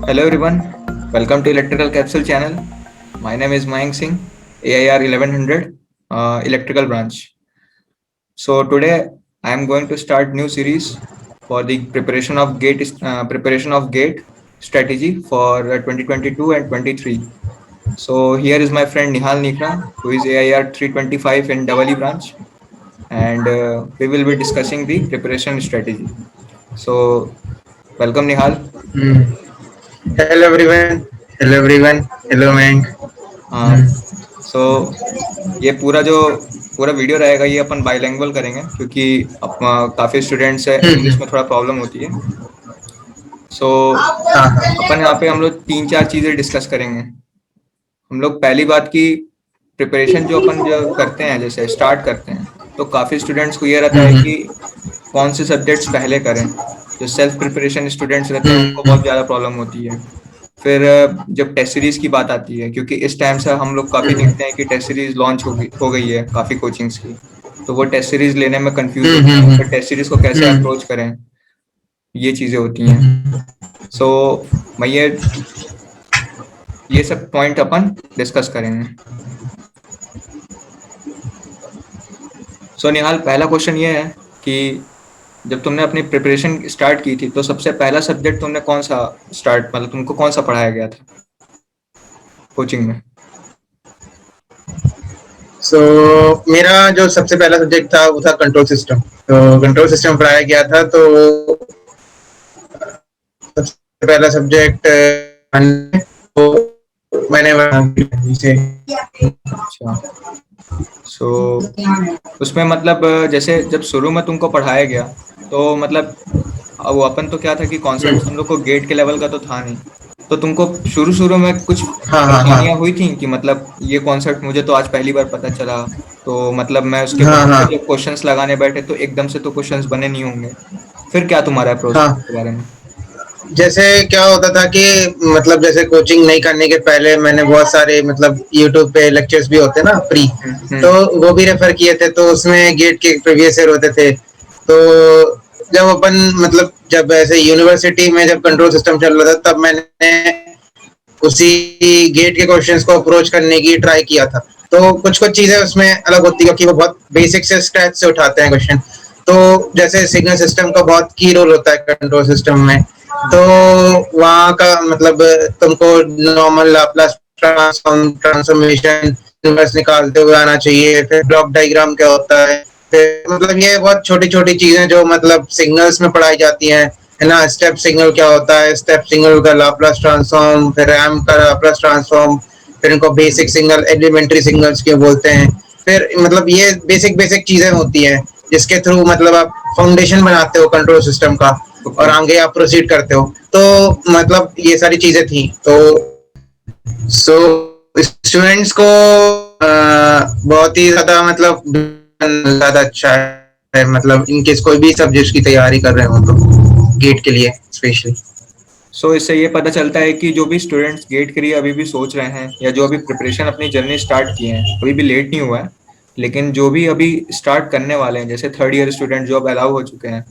Hello everyone, welcome to Electrical Capsule channel. My name is Mayank Singh, AIR 1100, Electrical branch. So today I am going to start new series for the preparation of gate strategy for 2022 and 23. So here is my friend Nihal Nikra, who is AIR 325 in Davali branch, and we will be discussing the preparation strategy. So welcome Nihal. Hmm. Hello everyone. Hello everyone. Hello Mank. हाँ, सो ये पूरा video रहेगा ये अपन bilingual करेंगे क्योंकि काफी students है English में थोड़ा प्रॉब्लम होती है। सो हाँ हाँ अपन यहाँ पे हम लोग तीन चार चीजें डिस्कस करेंगे। हम लोग पहली बात की प्रिपरेशन जो करते हैं जैसे स्टार्ट करते हैं तो काफी स्टूडेंट्स को ये रहता है कि हम्म कौन से सब्जेक्ट्स पहले करें। जो सेल्फ प्रिपरेशन स्टूडेंट्स रहते हैं उनको हम्म बहुत ज़्यादा प्रॉब्लम होती है। फिर जब टेस्ट सीरीज की बात आती है क्योंकि इस टाइम से हम लोग काफ़ी देखते हैं कि टेस्ट सीरीज लॉन्च हो गई है काफ़ी कोचिंग्स की। तो वो टेस्ट सीरीज लेने में कंफ्यूज होते हैं, फिर टेस्ट सीरीज को कैसे हम्म अप्रोच करें, ये चीज़ें होती हैं। हम्म सो मैं ये सब पॉइंट अपन डिस्कस करेंगे। सो निहाल, पहला क्वेश्चन ये है कि जब तुमने अपनी प्रिपरेशन स्टार्ट की थी तो सबसे पहला सब्जेक्ट तुमने कौन सा स्टार्ट मतलब तुमको कौन सा पढ़ाया गया था कोचिंग में? सो मेरा जो सबसे पहला सब्जेक्ट था वो था कंट्रोल सिस्टम। तो कंट्रोल सिस्टम पढ़ाया गया था। तो सबसे पहला सब्जेक्ट तो मैंने से अच्छा। सो उसमें मतलब जैसे जब शुरू में तुमको पढ़ाया गया तो मतलब अब वो अपन तो क्या था कि कॉन्सेप्ट हम लोग को गेट के लेवल का तो था नहीं। तो तुमको शुरू शुरू में कुछ हाँ हाँ परेशानियां हाँ हुई थी कि मतलब ये कॉन्सेप्ट मुझे तो आज पहली बार पता चला। तो मतलब मैं उसके हाँ बाद फिर हाँ जब क्वेश्चंस लगाने बैठे तो एकदम से तो क्वेश्चंस बने नहीं होंगे। फिर क्या तुम्हारा अप्रोच था हाँ। इसके बारे में? जैसे क्या होता था कि मतलब जैसे कोचिंग नहीं करने के पहले मैंने बहुत सारे मतलब यूट्यूब पे लेक्चर्स भी होते ना फ्री, तो हम्म। वो भी रेफर किए थे। तो उसमें गेट के प्रीवियस ईयर होते थे। तो जब अपन मतलब जब ऐसे यूनिवर्सिटी में जब कंट्रोल सिस्टम चल रहा था तब मैंने उसी गेट के क्वेश्चंस को अप्रोच करने की ट्राई किया था। तो कुछ कुछ चीजें उसमें अलग होती है क्योंकि वो बहुत बेसिक से स्क्रैच से उठाते हैं क्वेश्चन। तो जैसे सिग्नल सिस्टम का बहुत की रोल होता है कंट्रोल सिस्टम में। तो वहाँ का मतलब तुमको नॉर्मल लाप्लास ट्रांसफॉर्मेशन इनवर्स निकालते हुए आना चाहिए। फिर ब्लॉक डायग्राम क्या होता है। फिर मतलब ये बहुत छोटी छोटी चीजें जो मतलब सिग्नल्स में पढ़ाई जाती हैं, है ना। स्टेप सिग्नल क्या होता है, स्टेप सिग्नल का लाप्लास ट्रांसफॉर्म, फिर रैम का लाप्लास ट्रांसफॉर्म, फिर इनको बेसिक सिग्नल एलिमेंट्री सिग्नल्स क्यों बोलते हैं। फिर मतलब ये बेसिक बेसिक चीजें होती हैं जिसके थ्रू मतलब आप फाउंडेशन बनाते हो कंट्रोल सिस्टम का और ओके। आगे आप प्रोसीड करते हो। तो मतलब ये सारी चीजें थी। तो सो स्टूडेंट्स को बहुत ही ज्यादा मतलब ज्यादा अच्छा है मतलब इनकेस कोई भी सब्जेक्ट की तैयारी कर रहे हो तो गेट के लिए स्पेशली। सो इससे ये पता चलता है कि जो भी स्टूडेंट्स गेट के लिए अभी भी सोच रहे हैं या जो अभी प्रिपरेशन अपनी जर्नी स्टार्ट किए हैं, अभी भी लेट नहीं हुआ है, लेकिन जो भी अभी स्टार्ट करने वाले हैं जैसे थर्ड ईयर स्टूडेंट जो अब अलाउ हो चुके हैं,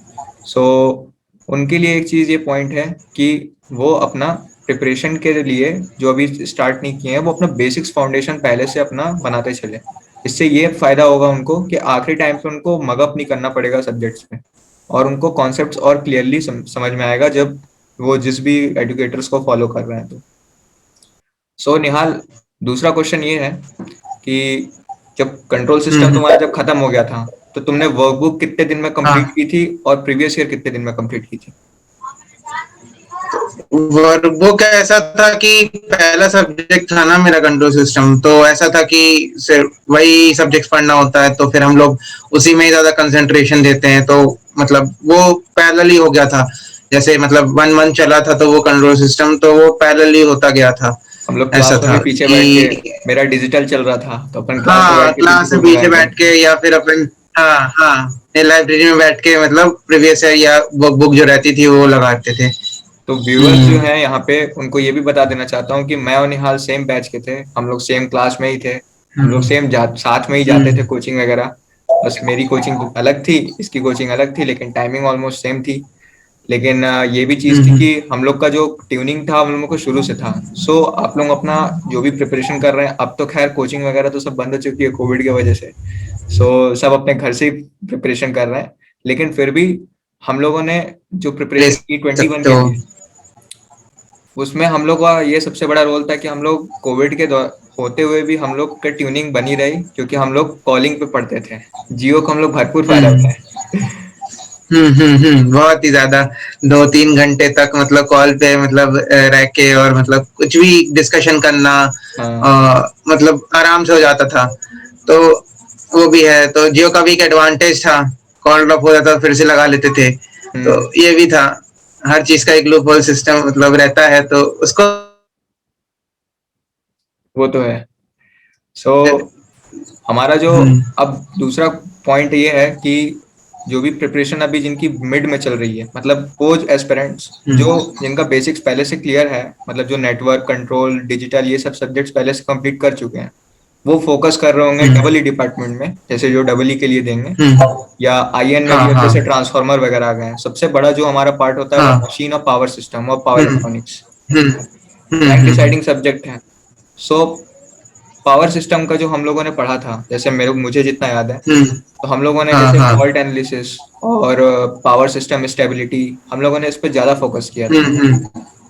सो उनके लिए एक चीज़ ये पॉइंट है कि वो अपना प्रिपरेशन के लिए जो अभी स्टार्ट नहीं किए हैं वो अपना बेसिक्स फाउंडेशन पहले से अपना बनाते चले। इससे ये फायदा होगा उनको कि आखिरी टाइम पे उनको मगअप नहीं करना पड़ेगा सब्जेक्ट्स में, और उनको कॉन्सेप्ट्स और क्लियरली समझ में आएगा जब वो जिस भी एडुकेटर्स को फॉलो कर रहे हैं। तो सो निहाल, दूसरा क्वेश्चन ये है कि जब कंट्रोल सिस्टम तुम्हारा जब खत्म हो गया था तो तुमने वर्कबुक कितने दिन में कंप्लीट हाँ, की थी और प्रीवियस ईयर कितने दिन में कंप्लीट की थी? वर्कबुक ऐसा था कि पहला सब्जेक्ट था ना मेरा कंट्रोल सिस्टम। तो ऐसा था कि सिर्फ वही सब्जेक्ट पढ़ना होता है तो फिर हम लोग उसी में ही ज्यादा कंसंट्रेशन देते हैं। तो मतलब वो पैरेलल ही हो गया था। जैसे मतलब 1 मंथ चला था तो वो कंट्रोल सिस्टम तो वो पैरेलल ही होता गया था। हम लोग ऐसा क्लास में भी था पीछे बैठ के, कि मेरा डिजिटल चल रहा था तो अपन क्लास में हाँ बैठ के पीछे क्लास से में पढ़ पीछे रहे थे। बैठ के या फिर अपन हाँ हाँ लाइब्रेरी में बैठ के मतलब प्रीवियस ईयर या बुक जो रहती थी वो लगाते थे। तो व्यूअर्स जो हम्म हैं यहाँ पे उनको ये भी बता देना चाहता हूँ कि मैं और निहाल सेम बैच के थे, हम लोग सेम क्लास में ही थे, हम लोग हम्म साथ में ही जाते थे हम्म कोचिंग वगैरह। बस मेरी कोचिंग अलग थी, इसकी कोचिंग अलग थी, लेकिन टाइमिंग ऑलमोस्ट सेम थी। लेकिन ये भी चीज थी कि हम लोग का जो ट्यूनिंग था हम लोगों को शुरू से था। सो आप लोग अपना जो भी प्रिपरेशन कर रहे हैं, अब तो खैर कोचिंग वगैरह तो सब बंद हो चुकी है कोविड की वजह से। सो सब अपने घर से ही प्रिपरेशन कर रहे हैं, लेकिन फिर भी हम लोगों ने जो ले प्रिपरेशन की 21 सकते के हो। लिए, उसमें हम लोग का ये सबसे बड़ा रोल था कि हम लोग कोविड के दौर होते हुए भी हम लोग का ट्यूनिंग बनी रही, क्योंकि हम लोग कॉलिंग पे पढ़ते थे। जियो को हम लोग भरपूर फायदा हम्म उठाए। बहुत ही ज्यादा 2-3 घंटे तक मतलब कॉल पे मतलब रह के और मतलब कुछ भी डिस्कशन करना हाँ। मतलब आराम से हो जाता था। तो वो भी है, तो जियो का भी एक एडवांटेज था, कॉल ड्रॉप हो जाता फिर से लगा लेते थे। तो हम्म। ये भी था, हर चीज का एक लूप होल सिस्टम मतलब रहता है तो उसको। वो तो है। सो हमारा जो हम्म अब दूसरा पॉइंट ये है कि जो भी प्रिपरेशन अभी जिनकी मिड में चल रही है, मतलब पोज एस्पिरेंट्स जो हम्म जिनका बेसिक्स पहले से क्लियर है, मतलब जो नेटवर्क कंट्रोल डिजिटल ये सब सब्जेक्ट्स पहले से कंप्लीट कर चुके हैं, वो फोकस कर रहे होंगे हम्म डबल ई डिपार्टमेंट में, जैसे जो डबल ई के लिए देंगे, हम्म या आईएन में हाँ भी अब हाँ जैसे ट्रांसफार्मर वगैरह आ गए हैं। सबसे बड़ा जो हमारा पार्ट होता है वो हाँ मशीन और पावर सिस्टम और पावर हम्म इलेक्ट्रॉनिक्स, हम्म टाइम हम्म डिसाइडिंग सब्जेक्ट है। सो पावर सिस्टम का जो हम लोगों ने पढ़ा था, जैसे मेरे मुझे जितना याद है, हम्म तो हम लोगों ने हाँ जैसे हाँ फॉल्ट एनालिसिस और पावर सिस्टम स्टेबिलिटी, हम लोगों ने इस पे ज्यादा फोकस किया था, हम्म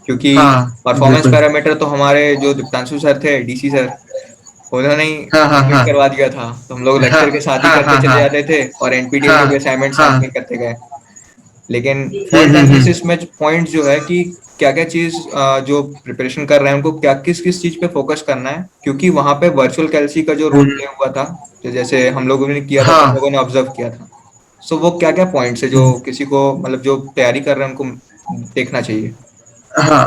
क्योंकि हाँ परफॉर्मेंस बिल्कुल पैरामीटर तो हमारे जो दीप्तांशु सर थे, डीसी सर, उन्होंने ही हाँ हाँ कंप्लीट हाँ करवा दिया था। तो हम लोग हाँ लेक्चर के साथ ही हाँ करते हाँ चले हाँ जाते थे और एनपीटीएल हाँ के भी असाइनमेंट हाँ साथ में करते गए। लेकिन फॉल्ट एनालिसिस में पॉइंट जो है कि क्या क्या चीज जो प्रिपरेशन कर रहे हैं उनको क्या किस किस चीज पे फोकस करना है, क्योंकि वहां पे वर्चुअल कैल्सी का जो रोल हम्म, प्ले हुआ था, तो जैसे हम लोगों ने किया था, तुम हाँ लोगों ने ऑब्जर्व किया था। सो वो क्या क्या पॉइंट्स है जो हम्म, किसी को मतलब जो तैयारी कर रहे हैं उनको देखना चाहिए। हाँ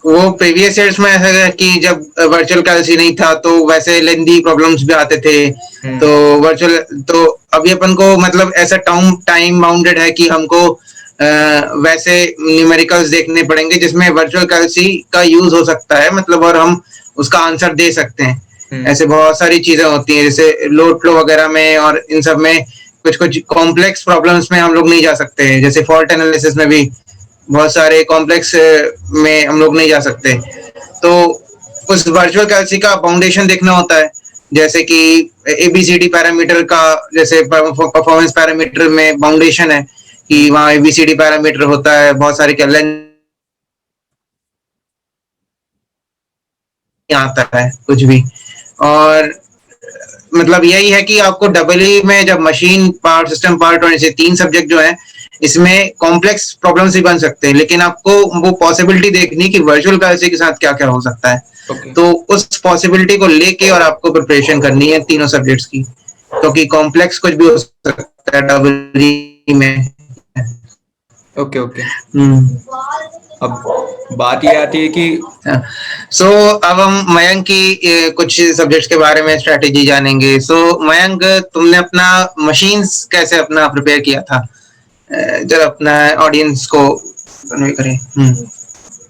वो प्रीवियस ईयर्स में ऐसा है कि जब वर्चुअल कैल्सी नहीं था तो वैसे लेंदी प्रॉब्लम्स भी आते थे। तो हम्म। वर्चुअल तो अभी अपन को मतलब ऐसा टाइम टाइम बाउंडेड है कि हमको वैसे न्यूमेरिकल्स देखने पड़ेंगे जिसमें वर्चुअल कैल्सी का यूज हो सकता है मतलब, और हम उसका आंसर दे सकते हैं। हम्म। ऐसे बहुत सारी चीजें होती हैं जैसे लोड फ्लो वगैरह में और इन सब में कुछ कुछ कॉम्प्लेक्स प्रॉब्लम्स में हम लोग नहीं जा सकते हैं, जैसे फॉल्ट एनालिसिस में भी बहुत सारे कॉम्प्लेक्स में हम लोग नहीं जा सकते। तो उस वर्चुअल कैल्सी का फाउंडेशन देखना होता है, जैसे कि एबीसीडी पैरामीटर का, जैसे परफॉर्मेंस पैरामीटर में फाउंडेशन है कि हम्म। वहाँ एबीसीडी पैरामीटर होता है, बहुत सारे आता है कुछ भी। और मतलब यही है कि आपको डबल ई में जब मशीन पार्ट सिस्टम पार्ट और ऐसे 3 सब्जेक्ट जो है इसमें कॉम्प्लेक्स प्रॉब्लम्स भी बन सकते हैं, लेकिन आपको वो पॉसिबिलिटी देखनी कि वर्चुअल कर्रेंसी के साथ क्या क्या हो सकता है। ओके। तो उस पॉसिबिलिटी को लेके और आपको प्रिपरेशन करनी है तीनों सब्जेक्ट्स की, क्योंकि तो कॉम्प्लेक्स कुछ भी हो सकता है डबल ई में। ओके। ओके। हम्म अब बात ये आती है कि सो अब हम मयंक की कुछ सब्जेक्ट्स के बारे में स्ट्रेटेजी जानेंगे। सो मयंक, तुमने अपना मशीन्स कैसे अपना प्रिपेयर किया था, जब अपना ऑडियंस को कन्वे करें।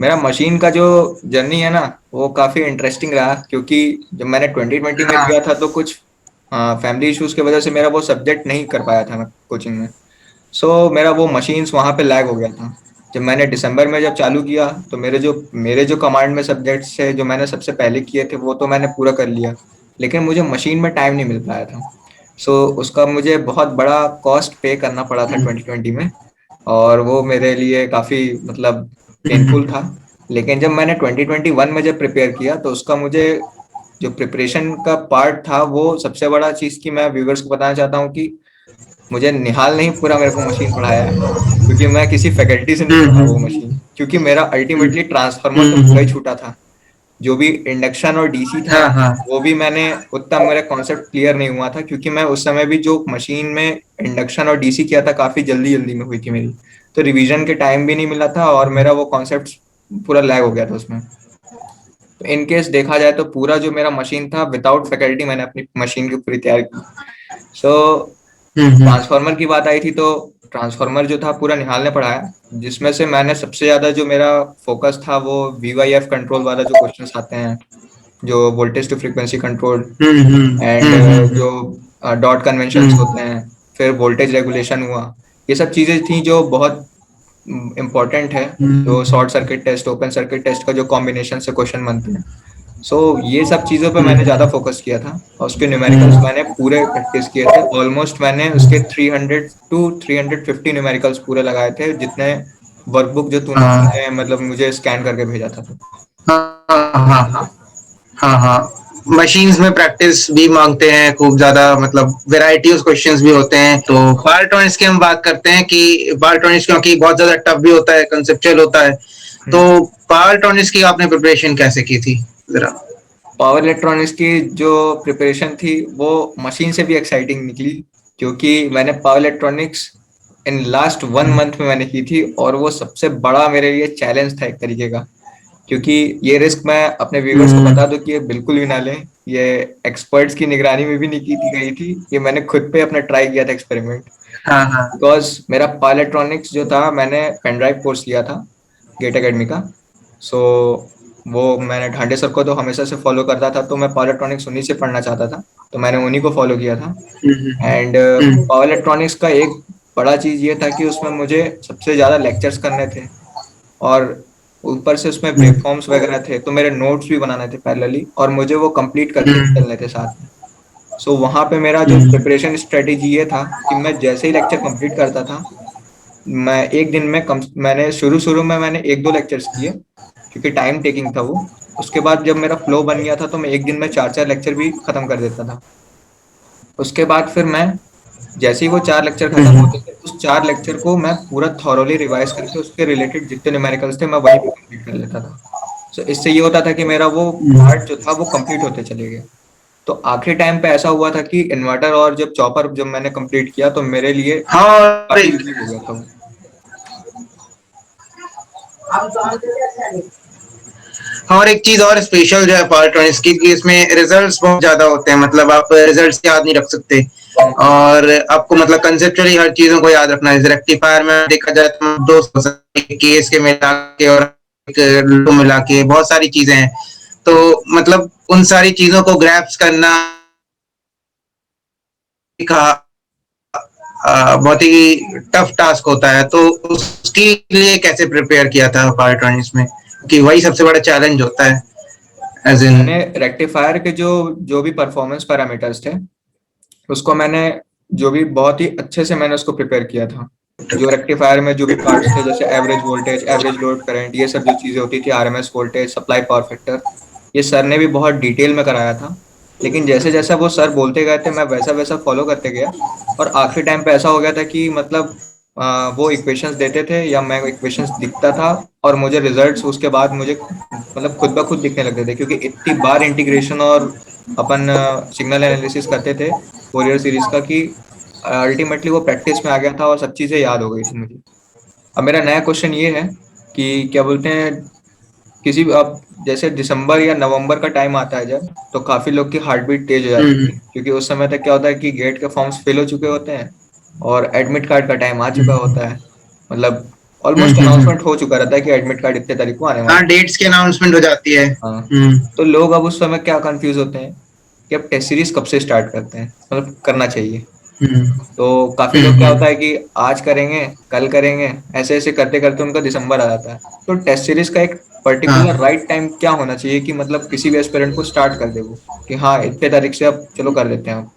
मेरा मशीन का जो जर्नी है ना, वो काफी इंटरेस्टिंग रहा, क्योंकि जब मैंने 2020 में हाँ दिया था तो कुछ फैमिली इश्यूज की वजह से मेरा वो सब्जेक्ट नहीं कर पाया था मैं कोचिंग में। सो मेरा वो मशीन्स वहाँ पे लैग हो गया था। जब मैंने दिसंबर में जब चालू किया तो मेरे जो कमांड में सब्जेक्ट्स थे जो मैंने सबसे पहले किए थे वो तो मैंने पूरा कर लिया, लेकिन मुझे मशीन में टाइम नहीं मिल पाया था। सो उसका मुझे बहुत बड़ा कॉस्ट पे करना पड़ा था 2020 में, और वो मेरे लिए काफी मतलब पेनफुल था। लेकिन जब मैंने 2021 में जब प्रिपेयर किया तो उसका मुझे जो प्रिपरेशन का पार्ट था, वो सबसे बड़ा चीज की मैं व्यूवर्स को बताना चाहता हूँ कि मुझे निहाल नहीं पूरा मेरे को मशीन पढ़ाया है, क्योंकि मैं किसी फैकल्टी से नहीं पढ़ा वो मशीन, क्योंकि मेरा अल्टीमेटली ट्रांसफार्मर तो पूरा ही छूटा था। जो भी इंडक्शन और डीसी था हाँ हाँ वो भी मैंने उतना मेरा कॉन्सेप्ट क्लियर नहीं हुआ था, क्योंकि मैं उस समय भी जो मशीन में इंडक्शन और डीसी किया था काफी जल्दी जल्दी में हुई थी मेरी, तो रिवीजन के टाइम भी नहीं मिला था और मेरा वो कॉन्सेप्ट पूरा लैग हो गया था उसमें। तो इन केस देखा जाए तो पूरा जो मेरा मशीन था विदाउट फैकल्टी मैंने अपनी मशीन की पूरी तैयार की। सो हम्म ट्रांसफार्मर की बात आई थी तो ट्रांसफार्मर जो था पूरा निहाल ने पढ़ाया, जिसमें से मैंने सबसे ज्यादा जो मेरा फोकस था वो वीवाईएफ कंट्रोल वाला जो क्वेश्चंस आते हैं, जो voltage to frequency control, and जो डॉट कन्वेंशंस होते हैं, फिर वोल्टेज रेगुलेशन हुआ, ये सब चीजें थी जो बहुत इम्पोर्टेंट है, जो hmm, short circuit test, open circuit test का जो कॉम्बिनेशन से क्वेश्चन बनते हैं। सो ये सब चीज़ों पे मैंने ज़्यादा हम्म, फोकस किया था, और उसके न्यूमेरिकल्स हम्म, मैंने पूरे प्रैक्टिस किए थे। ऑलमोस्ट मैंने उसके 300 to 350 न्यूमेरिकल्स पूरे लगाए थे, जितने वर्कबुक जो हाँ, तूने मतलब मुझे स्कैन करके भेजा था तो। हाँ, हाँ, हाँ, हाँ, हाँ। मशीन्स में प्रैक्टिस भी मांगते हैं खूब ज्यादा, मतलब वेराइटी ऑफ क्वेश्चंस भी होते हैं। तो पावर इलेक्ट्रॉनिक्स की हम बात करते हैं कि पावर इलेक्ट्रॉनिक्स क्योंकि बहुत ज्यादा टफ भी होता है, कंसेप्चुअल होता है। तो हम्म। पावर इलेक्ट्रॉनिक्स की आपने प्रिपरेशन कैसे की थी जरा? पावर इलेक्ट्रॉनिक्स की जो प्रिपरेशन थी वो मशीन से भी एक्साइटिंग निकली, क्योंकि मैंने power electronics in last 1 month में मैंने की थी, और वो सबसे बड़ा मेरे लिए चैलेंज था एक तरीके का। क्योंकि ये रिस्क मैं अपने व्यूवर्स को हम्म, बता दूं कि ये बिल्कुल भी ना लें, ये एक्सपर्ट्स की निगरानी में भी नहीं की थी गई थी, ये मैंने खुद पे अपना ट्राई किया था एक्सपेरिमेंट। हाँ, हाँ, बिकॉज मेरा पावर इलेक्ट्रॉनिक्स जो था, मैंने पेन ड्राइव कोर्स लिया था गेट एकेडमी का। सो वो मैंने ढांडे सर को तो हमेशा से फॉलो करता था, तो मैं पावर इलेक्ट्रॉनिक्स उन्हीं से पढ़ना चाहता था, तो मैंने उन्हीं को फॉलो किया था। एंड हम्म, पावर इलेक्ट्रॉनिक्स का एक बड़ा चीज ये था कि उसमें मुझे सबसे ज्यादा लेक्चर्स करने थे, और ऊपर से उसमें हम्म, ब्रेकफॉर्म्स वगैरह थे, तो मेरे नोट्स भी बनाने थे पैरेलली, और मुझे वो कंप्लीट करके हम्म, चलने थे साथ में। सो वहां पे मेरा जो हम्म, प्रिपरेशन स्ट्रेटेजी ये था कि मैं जैसे ही लेक्चर कंप्लीट करता था, मैं एक दिन में मैंने शुरू शुरू में मैंने 1-2 लेक्चर्स किए, क्योंकि टाइम टेकिंग था वो। उसके बाद जब मेरा फ्लो बन गया था, तो मैं एक दिन में 4-4 लेक्चर भी खत्म कर देता था। उसके बाद फिर मैं, जैसे ही वो 4 लेक्चर खत्म हम्म, होते थे, उस 4 लेक्चर को मैं पूरा थॉरोली रिवाइज करके उसके रिलेटेड जितने न्यूमेरिकल्स थे मैं वहीं पे कंप्लीट कर लेता था। सो इससे ये होता था कि मेरा वो हम्म। पार्ट जो था वो कंप्लीट होते चले गए। तो आखिरी टाइम पे ऐसा हुआ था कि इन्वर्टर और जब चॉपर जब मैंने कंप्लीट किया, तो मेरे लिए हाँ, और काफी एक इजी हो गया था वो। हाँ, और एक चीज और स्पेशल जो है पावर इलेक्ट्रॉनिक्स की कि इसमें रिजल्ट्स बहुत ज्यादा होते हैं, मतलब आप रिजल्ट्स याद नहीं रख सकते। हम्म। और आपको मतलब कंसेप्चुअली हर चीजों को याद रखना है। रेक्टिफायर में देखा जाए तो दो केस के मिला के और एक लो मिला के बहुत सारी चीजें हैं। तो मतलब उन सारी चीजों को ग्रैप्स करना का बहुत ही टफ टास्क होता है। तो उसके लिए कैसे प्रिपेयर किया था पावर इलेक्ट्रॉनिक्स में, कि वही सबसे बड़ा चैलेंज होता है एज इन। मैंने रेक्टिफायर के जो जो भी परफॉर्मेंस पैरामीटर्स थे, उसको मैंने जो भी बहुत ही अच्छे से मैंने उसको प्रिपेयर किया था। जो रेक्टिफायर में जो भी पार्ट्स थे, जैसे average voltage, average load current, ये सब जो चीजें होती थी, RMS voltage, supply power factor, ये सर ने भी बहुत डिटेल में कराया था। लेकिन जैसे जैसा वो सर बोलते गए थे, मैं वैसा वैसा फॉलो करते गया, और आखिरी टाइम पे ऐसा हो गया था कि मतलब वो इक्वेशंस देते थे या मैं इक्वेशंस दिखता था, और मुझे रिजल्ट्स उसके बाद मुझे मतलब खुद ब खुद दिखने लगते थे, क्योंकि इतनी बार इंटीग्रेशन और अपन सिग्नल एनालिसिस करते थे फोरियर सीरीज का, कि अल्टीमेटली वो प्रैक्टिस में आ गया था और सब चीजें याद हो गई थी मुझे। अब मेरा नया क्वेश्चन ये है कि क्या बोलते हैं, किसी अब जैसे दिसंबर या नवंबर का टाइम आता है जब, तो काफी लोग की हार्ट बीट तेज हो जाती है, क्योंकि उस समय तक क्या होता है कि गेट के फॉर्म्स फिल हो चुके होते हैं, और एडमिट कार्ड का टाइम आ चुका होता है। मतलब ऑलमोस्ट अनाउंसमेंट हो चुका रहता है कि एडमिट कार्ड इतने तारीख को आने हाँ, वाला है। डेट्स की अनाउंसमेंट हो जाती है। हाँ। तो लोग अब उस समय क्या कंफ्यूज होते हैं कि अब टेस्ट सीरीज कब से स्टार्ट करते हैं, मतलब करना चाहिए। हम्म, तो काफी लोग क्या होता है कि आज करेंगे, कल करेंगे, ऐसे ऐसे करते करते उनका दिसंबर आ जाता है। तो टेस्ट सीरीज का एक पर्टिकुलर हाँ। राइट टाइम क्या होना चाहिए कि मतलब किसी भी एस्पिरेंट को स्टार्ट कर दे वो, कि हाँ इतने तारीख से अब चलो कर लेते हैं अब।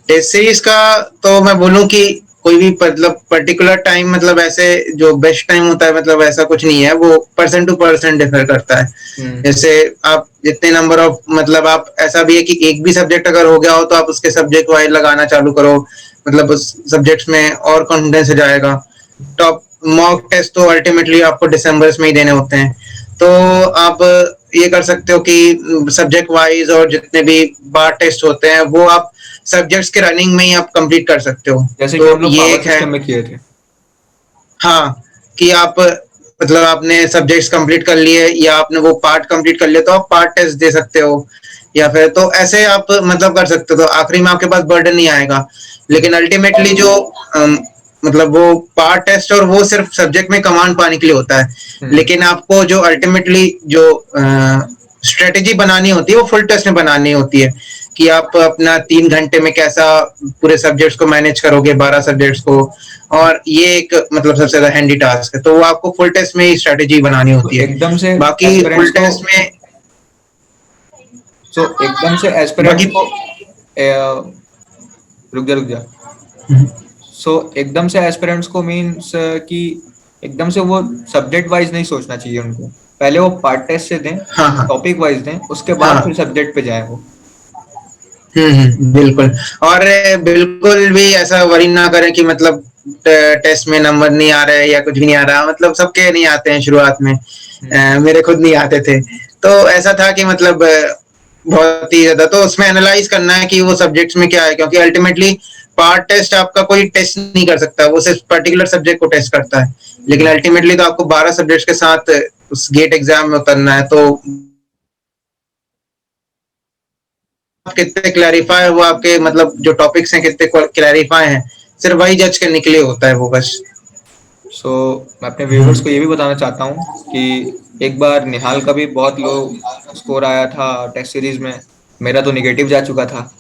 टेस्ट सीरीज का तो मैं बोलूँ कि कोई भी मतलब पर्टिकुलर टाइम, मतलब ऐसे जो बेस्ट टाइम होता है, मतलब ऐसा कुछ नहीं है। वो पर्सन टू पर्सन डिफर करता है। हम्म। जैसे आप जितने नंबर ऑफ, मतलब आप ऐसा भी है कि एक भी सब्जेक्ट अगर हो गया हो तो आप उसके सब्जेक्ट वाइज लगाना चालू करो, मतलब उस सब्जेक्ट्स में और कॉन्फिडेंस हो जाएगा। टॉप मॉक टेस्ट तो अल्टीमेटली आपको दिसंबर में ही देने होते हैं। तो आप ये कर सकते हो कि सब्जेक्ट वाइज और जितने भी बार टेस्ट होते हैं वो आप सब्जेक्ट्स के रनिंग में ही आप कंप्लीट कर सकते हो। जैसे कि तो हम लोग ये पावर एक है। सिस्टम में किए थे। हाँ, कि आप मतलब आपने सब्जेक्ट्स कंप्लीट कर लिए या आपने वो पार्ट कंप्लीट कर लिया तो आप पार्ट टेस्ट दे सकते हो। या फिर तो ऐसे आप मतलब कर सकते हो, तो आखिरी में आपके पास बर्डन नहीं आएगा। हम्म। लेकिन अल्टीमेटली जो मतलब वो पार्ट टेस्ट और वो सिर्फ सब्जेक्ट में कमांड पाने के लिए होता है। हम्म। लेकिन आपको जो अल्टीमेटली जो स्ट्रेटेजी बनानी होती है वो फुल टेस्ट में बनानी होती है। कि आप अपना 3 घंटे में कैसा पूरे सब्जेक्ट्स को मैनेज करोगे, 12 सब्जेक्ट्स को। और ये एक मतलब सबसे ज्यादा हैंडी टास्क है, तो वो आपको फुल टेस्ट में ही स्ट्रेटेजी बनानी तो होती है। एकदम से बाकी एस्पिरेंट्स फुल को टेस्ट में सो एकदम से बाकी एस्पिरेंट्स को रुक जा रुक जा। सो एकदम से एस्पिरेंट्स को मीन्स कि एकदम से वो सब्जेक्ट वाइज नहीं सोचना चाहिए उनको। पहले वो पार्ट टेस्ट से दें, हाँ हाँ टॉपिक वाइज दें, उसके बाद फिर हाँ। सब्जेक्ट पे जाएं वो। बिल्कुल। और बिल्कुल भी ऐसा वरी ना करें कि मतलब टेस्ट में नंबर नहीं आ रहे या कुछ भी नहीं आ रहा, मतलब सबके नहीं आते हैं शुरुआत में। हम्म मेरे खुद नहीं आते थे। तो ऐसा था कि मतलब बहुत ही ज्यादा तो उसमें एनालाइज करना है कि वो सब्जेक्ट्स में क्या है, क्योंकि अल्टीमेटली पार्ट टेस्ट आपका कोई टेस्ट नहीं कर सकता, वो सिर्फ पर्टिकुलर सब्जेक्ट को टेस्ट करता है। लेकिन हम्म अल्टीमेटली तो आपको 12 सब्जेक्ट्स के साथ उस गेट एग्जाम में उतरना है, तो कितने क्लैरिफाई हुआ आपके, मतलब जो टॉपिक्स हैं कितने क्लैरिफाई हैं, सिर्फ वही जज करने के लिए होता है वो बस। सो मैं अपने व्यूवर्स हम्म। को ये भी बताना चाहता हूँ कि एक बार निहाल का भी बहुत लो स्कोर आया था टेस्ट सीरीज में। मेरा तो निगेटिव जा चुका था।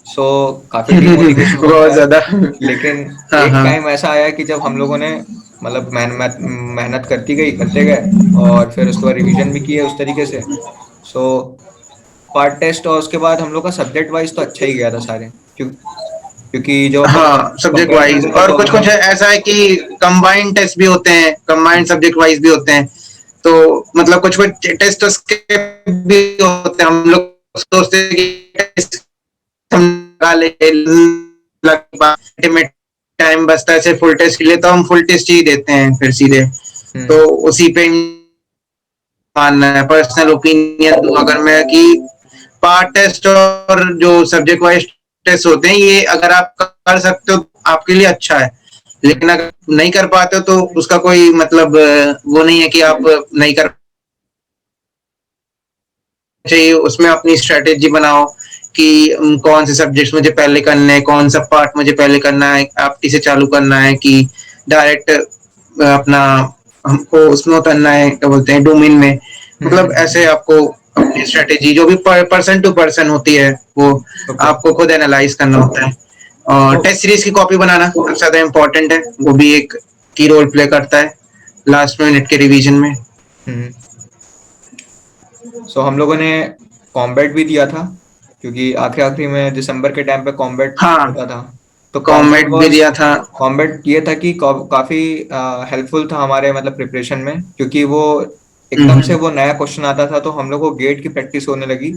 सो काफी डिमोटिवेशन बहुत होता है। ज्यादा। लेकिन हाँ एक हाँ टाइम ऐसा आया कि जब हम लोगों ने मतलब मेहनत करते गए और फिर उसके बाद रिवीजन भी किए उस तरीके से। सो पार्ट टेस्ट और उसके बाद हम लोग का सब्जेक्ट वाइज तो अच्छा ही गया था सारे। क्योंकि जब अपन हाँ, सब्जेक्ट कंपेयर वाइज। करते थे और तो कुछ हमें। कुछ ऐसा है कि कंबाइंड टेस्ट भी होते हैं, कंबाइंड सब्जेक्ट वाइज भी होते हैं। तो मतलब कुछ कुछ टेस्ट उसके भी होते हैं, हम लोग सोचते हैं कि टेस्ट हम लगा ले में टाइम बचता है सिर्फ फुल टेस्ट के लिए, तो हम फुल टेस्ट ही देते हैं फिर सीधे। तो हम्म उसी पे मानना है, पर्सनल ओपिनियन दूं अगर मैं, कि पार्ट टेस्ट और जो सब्जेक्ट वाइज टेस्ट होते हैं, ये अगर आप कर सकते हो आपके लिए अच्छा है। हम्म लेकिन अगर नहीं कर पाते हो तो उसका कोई मतलब वो नहीं है कि आप नहीं कर चाहिए। उसमें अपनी स्ट्रेटेजी बनाओ कि कौन से सब्जेक्ट्स मुझे पहले करने हैं, कौन सा पार्ट मुझे पहले करना है, आप किसे चालू करना है कि डायरेक्ट अपना हमको उसमें उतरना है, क्या बोलते हैं, डोमेन में। मतलब ऐसे हम्म। आपको अपनी स्ट्रेटेजी जो भी पर्सन टू पर्सन होती है वो ओके। आपको खुद एनालाइज करना होता है। और तो टेस्ट सीरीज की कॉपी बनाना सबसे ज्यादा इम्पोर्टेंट है, वो भी एक की रोल प्ले करता है लास्ट मिनट के रिवीजन में। हम्म। सो हम लोगों ने कॉम्बैट भी दिया था क्योंकि आखिरी आखिरी में दिसंबर के टाइम पे कॉम्बैट हाँ, होता था। तो कॉमेट भी दिया था। कॉम्बैट ये था कि काफी हेल्पफुल था हमारे मतलब प्रिपरेशन में, क्योंकि वो एकदम से हम्म वो नया क्वेश्चन आता था तो हम लोग को गेट की प्रैक्टिस होने लगी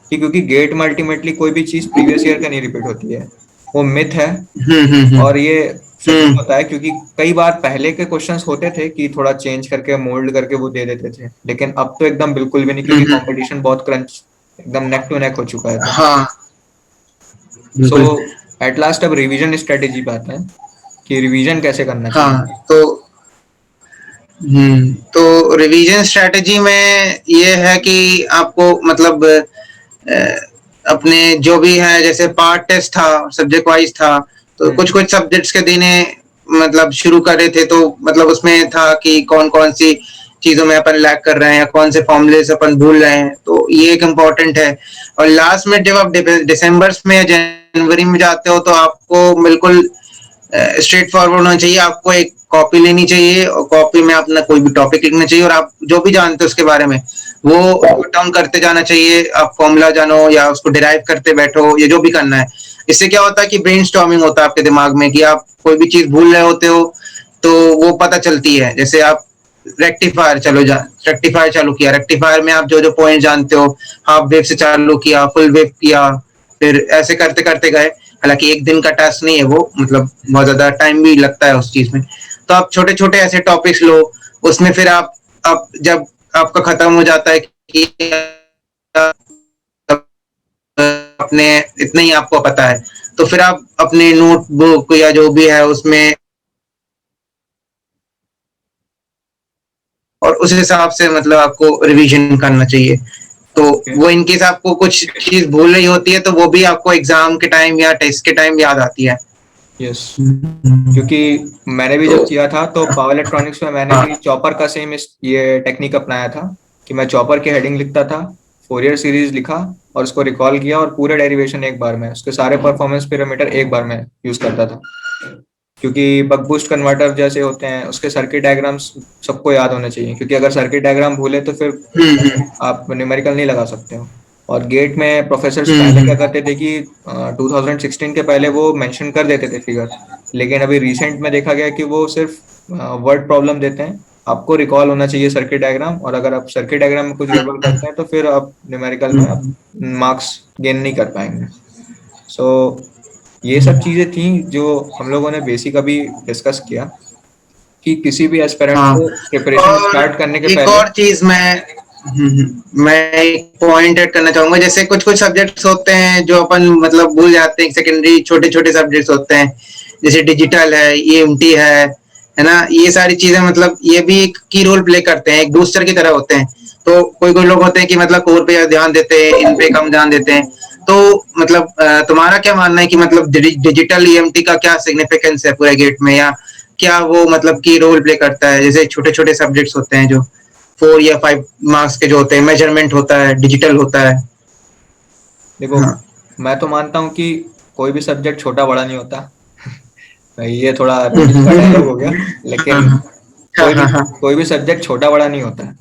कि क्योंकि गेट में अल्टीमेटली कोई भी चीज प्रीवियस ईयर का नहीं रिपीट होती है। वो मिथ है। हम्म। और ये सच भी हम्म होता है क्योंकि कई बार पहले के क्वेश्चंस होते थे कि थोड़ा चेंज करके मोल्ड करके वो दे देते थे, लेकिन अब तो एकदम बिल्कुल भी नहीं क्योंकि हम्म। कंपटीशन बहुत क्रंच एकदम नेक टू नेक हो चुका है। तो हाँ, सो बिल्कुल। एट लास्ट अब रिवीजन स्ट्रेटेजी पे आते हैं कि रिवीजन कैसे करना चाहिए। हाँ, तो रिवीजन स्ट्रेटजी में ये है कि आपको मतलब अपने जो भी है, जैसे पार्ट टेस्ट था, सब्जेक्ट वाइज था, तो कुछ हम्म कुछ सब्जेक्ट्स के दिन मतलब शुरू करे थे, तो मतलब उसमें था कि कौन कौन सी चीजों में अपन लैग कर रहे हैं या कौन से फॉर्मूलेस अपन भूल रहे हैं, तो ये एक इम्पॉर्टेंट है। और लास्ट में जब आप दिसंबर में या जनवरी में जाते हो, तो आपको बिल्कुल स्ट्रेट फॉरवर्ड होना चाहिए। आपको एक कॉपी लेनी चाहिए और कॉपी में अपना कोई भी टॉपिक लिखना चाहिए, और आप जो भी जानते हो उसके बारे में वो नोट डाउन करते जाना चाहिए। आप फॉर्मूला जानो या उसको डिराइव करते बैठो, ये जो भी करना है। इससे क्या होता है कि ब्रेन स्टॉर्मिंग होता है आपके दिमाग में, कि आप कोई भी चीज भूल रहे होते हो तो वो पता चलती है। जैसे आप रेक्टिफायर चालू किया, रेक्टिफायर में आप जो जो पॉइंट जानते हो, हाफ वेव से चालू किया, फुल वेव किया, फिर ऐसे करते करते गए। हालांकि एक दिन का टास्क नहीं है वो, मतलब बहुत ज्यादा टाइम भी लगता है उस चीज में। तो आप छोटे छोटे ऐसे टॉपिक्स लो, उसमें फिर आप जब आपका खत्म हो जाता है कि अपने इतना ही आपको पता है, तो फिर आप अपने नोटबुक या जो भी है उसमें, और उस हिसाब से मतलब आपको रिवीजन करना चाहिए। तो ओके। वो इनकेस आपको कुछ चीज भूल रही होती है, तो वो भी आपको एग्जाम के टाइम या टेस्ट के टाइम याद आती है। यस। क्योंकि मैंने भी तो जब किया था तो पावर इलेक्ट्रॉनिक्स में मैंने हाँ। भी चॉपर का सेम ये टेक्निक अपनाया था कि मैं चॉपर की हेडिंग लिखता था, फोरियर सीरीज लिखा, और उसको रिकॉल किया और पूरे डेरिवेशन एक बार में, उसके सारे परफॉर्मेंस पैरामीटर एक बार में यूज करता था। क्योंकि बक बूस्ट कन्वर्टर जैसे होते हैं उसके सर्किट डायग्राम्स सबको याद होने चाहिए, क्योंकि अगर सर्किट डायग्राम भूले तो फिर हम्म। आप न्यूमेरिकल नहीं लगा सकते हो। और गेट में प्रोफेसर्स पहले क्या हम्म। करते थे कि 2016 के पहले वो मेंशन कर देते थे फिगर, लेकिन अभी रिसेंट में देखा गया कि वो सिर्फ वर्ड प्रॉब्लम देते हैं। आपको रिकॉल होना चाहिए सर्किट डायग्राम, और अगर आप सर्किट डायग्राम में कुछ गड़बड़ करते हैं तो फिर आप न्यूमेरिकल में आप हम्म। मार्क्स गेन नहीं कर पाएंगे। सो ये सब चीजें थी जो हम लोगों ने बेसिक अभी डिस्कस किया, कि किसी भी एस्पिरेंट हाँ, को प्रिपरेशन और स्टार्ट करने के एक पहले। और चीज मैं एक पॉइंट ऐड करना चाहूंगा। जैसे कुछ कुछ सब्जेक्ट्स होते हैं जो अपन मतलब भूल जाते हैं, सेकेंडरी छोटे छोटे सब्जेक्ट्स होते हैं, जैसे डिजिटल है, ईएमटी है ना, ये सारी चीजें मतलब ये भी एक की रोल प्ले करते हैं, एक बूस्टर की तरह होते हैं। तो कोई कोई लोग होते हैं कि मतलब कोर पे ध्यान देते हैं, इन पे कम ध्यान देते हैं। तो मतलब तुम्हारा क्या मानना है कि मतलब डिजिटल ईएमटी का क्या सिग्निफिकेंस है पूरे गेट में, या क्या वो मतलब की रोल प्ले करता है? जैसे छोटे छोटे सब्जेक्ट्स होते हैं जो 4 या 5 मार्क्स के जो होते हैं, मेजरमेंट होता है, डिजिटल होता है। देखो, हाँ। मैं तो मानता हूँ कि कोई भी सब्जेक्ट छोटा बड़ा नहीं होता। ये थोड़ा हम्म। इंग्लिश का डायलॉग हो गया, हाँ लेकिन हाँ कोई भी हाँ हाँ। कोई भी सब्जेक्ट छोटा बड़ा नहीं होता है।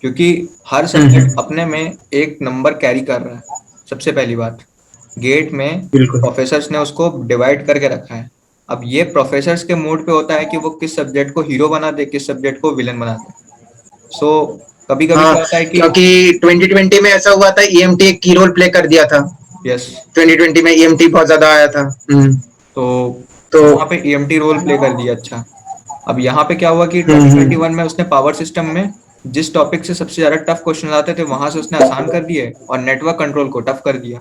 क्योंकि हर सब्जेक्ट हम्म। अपने में एक नंबर कैरी कर रहा है। सबसे पहली बात, गेट में बिल्कुल। प्रोफेसर्स ने उसको डिवाइड करके रखा है। अब ये प्रोफेसर्स के मूड पे होता है कि वो किस सब्जेक्ट को हीरो बना दे, किस सब्जेक्ट को विलन बना दे। सो कभी कभी हाँ, क्या होता है कि, क्योंकि 2020 में ऐसा हुआ था, ईएमटी एक की रोल प्ले कर दिया था। यस, 2020 में ईएमटी बहुत ज्यादा आया था। तो तो वहां पे ईएमटी रोल प्ले कर दिया। अच्छा, अब यहाँ पे क्या हुआ कि हम्म। 2021 में उसने पावर सिस्टम में जिस टॉपिक से सबसे ज्यादा टफ क्वेश्चन आते थे वहां से उसने आसान कर दिए, और नेटवर्क कंट्रोल को टफ कर दिया।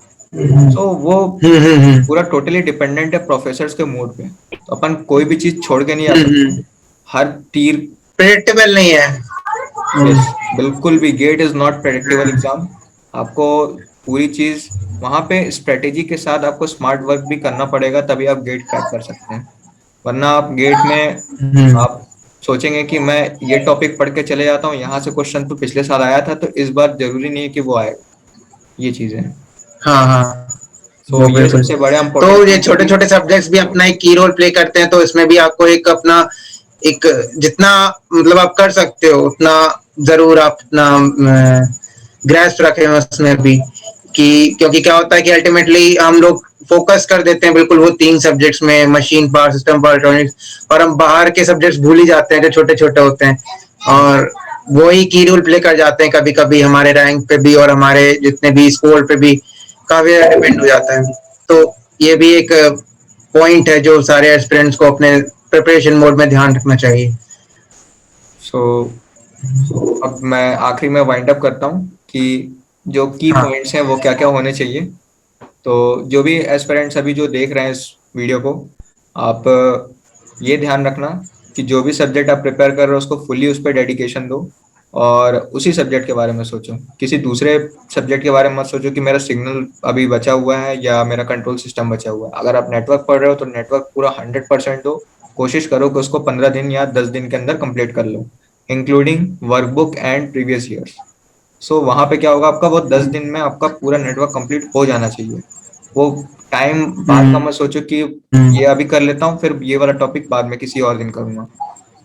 सो वो पूरा टोटली डिपेंडेंट है प्रोफेसर्स के मूड पे, तो अपन कोई भी चीज छोड़ के नहीं आ सकते। हर तीर, प्रेडिक्टेबल नहीं है। यस, बिल्कुल भी GATE is not predictable exam. आपको पूरी चीज वहां पे स्ट्रेटेजी के साथ आपको स्मार्ट वर्क भी करना पड़ेगा, तभी आप गेट क्रैक कर सकते हैं। वरना आप गेट में आप सोचेंगे कि मैं ये टॉपिक पढ़ के चले जाता हूँ, यहाँ से क्वेश्चन तो पिछले साल आया था तो इस बार जरूरी नहीं है कि वो आएगा। ये चीजें हैं। हाँ हाँ, सो वो ये बिल्कुल। सबसे बड़ा तो इंपॉर्टेंट ये पॉइंट है छोटे कि, छोटे सब्जेक्ट्स भी अपना एक की रोल प्ले करते हैं, तो इसमें भी आपको एक अपना एक जितना मतलब आप कर सकते हो उतना जरूर आप अपना ग्रेस्प रखें उसमें भी। कि क्योंकि क्या होता है कि अल्टीमेटली हम लोग फोकस कर देते हैं बिल्कुल वो 3 सब्जेक्ट्स में, machine, power system, power electronics, और हम बाहर के सब्जेक्ट्स भूल ही जाते हैं जो छोटे छोटे होते हैं। और वही की रोल प्ले कर जाते हैं कभी कभी हमारे रैंक पे भी, और हमारे जितने भी स्कोर पे भी काफी ज्यादा डिपेंड हो जाता है। तो ये भी एक पॉइंट है जो सारे एस्पिरेंट्स को अपने प्रिपरेशन मोड में ध्यान रखना चाहिए। सो अब मैं आखिरी में वाइंड अप करता हूँ कि जो की हाँ। पॉइंट्स हैं वो क्या क्या होने चाहिए। तो जो भी एस्पिरेंट्स अभी जो देख रहे हैं इस वीडियो को, आप ये ध्यान रखना कि जो भी सब्जेक्ट आप प्रिपेयर कर रहे हो उसको फुल्ली उस पर डेडिकेशन दो, और उसी सब्जेक्ट के बारे में सोचो। किसी दूसरे सब्जेक्ट के बारे में मत सोचो कि मेरा सिग्नल अभी बचा हुआ है या मेरा कंट्रोल सिस्टम बचा हुआ है। अगर आप नेटवर्क पढ़ रहे हो तो नेटवर्क पूरा 100% दो। कोशिश करो कि उसको 15 दिन या 10 दिन के अंदर कंप्लीट कर लो, including workbook and previous years. So वहां पे क्या होगा, आपका वो 10 दिन में आपका पूरा नेटवर्क कंप्लीट हो जाना चाहिए। वो टाइम बाद का हम्म। मत सोचो कि ये अभी कर लेता हूँ फिर ये वाला टॉपिक बाद में किसी और दिन करूंगा।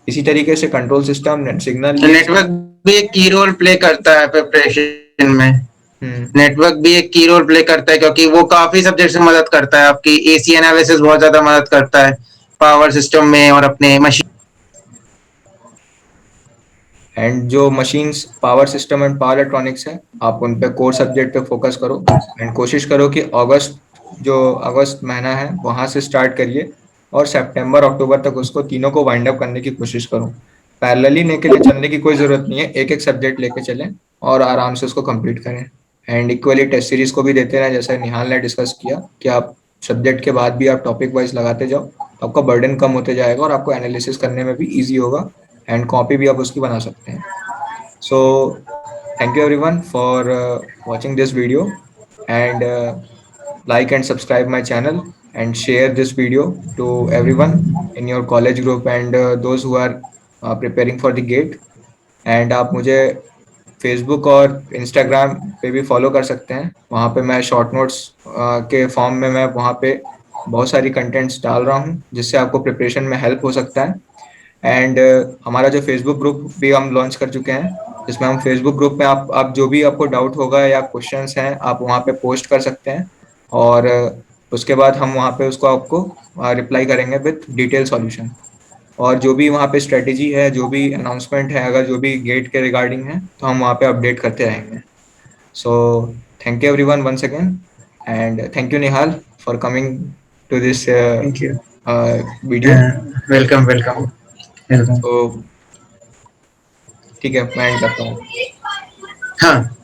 इसी तरीके से कंट्रोल सिस्टम, नेट सिग्नल, ये सब। नेटवर्क भी एक की रोल प्ले करता है प्रिपरेशन में। हम्म। नेटवर्क भी एक की रोल प्ले करता है क्योंकि वो काफी सब्जेक्ट में मदद करता है, आपकी एसी एनालिसिस बहुत ज्यादा मदद करता है पावर सिस्टम में और अपने मशीन। एंड जो machines, power system and power electronics है, आप उन पे कोर सब्जेक्ट पे फोकस करो। एंड कोशिश करो कि अगस्त, जो अगस्त महीना है वहां से स्टार्ट करिए, और सितंबर अक्टूबर तक उसको तीनों को वाइंड अप करने की कोशिश करो। पैरेलली लेके ले चलने की कोई जरूरत नहीं है, एक एक सब्जेक्ट लेके चलें और आराम से उसको कंप्लीट करें। एंड इक्वली टेस्ट सीरीज को भी देते रहें, जैसे निहाल ने डिस्कस किया कि आप सब्जेक्ट के बाद भी आप टॉपिक वाइज लगाते जाओ, तो आपका बर्डन कम होते जाएगा और आपको एनालिसिस करने में भी ईजी होगा, एंड कॉपी भी आप उसकी बना सकते हैं। So, thank you everyone for watching this video, and like and subscribe my channel, and share this video to everyone in your college group and those who are preparing for the gate. And आप मुझे Facebook और Instagram पे भी follow कर सकते हैं। वहाँ पे मैं शॉर्ट नोट्स के फॉर्म में मैं वहाँ पे बहुत सारी कंटेंट्स डाल रहा हूँ जिससे आपको प्रिपरेशन में हेल्प हो सकता है। एंड हमारा जो फेसबुक ग्रुप भी हम लॉन्च कर चुके हैं, जिसमें हम फेसबुक ग्रुप में आप जो भी आपको डाउट होगा या क्वेश्चंस हैं आप वहाँ पे पोस्ट कर सकते हैं। और उसके बाद हम वहाँ पे उसको आपको रिप्लाई करेंगे विथ डिटेल सॉल्यूशन। और जो भी वहाँ पे स्ट्रेटेजी है, जो भी अनाउंसमेंट है, अगर जो भी गेट के रिगार्डिंग है, तो हम वहाँ पे अपडेट करते रहेंगे। So thank you everyone once again, and thank you Nihal for coming to this thank you. Video. Welcome welcome welcome. तो ठीक है, मैं एंड करता हूँ। हाँ।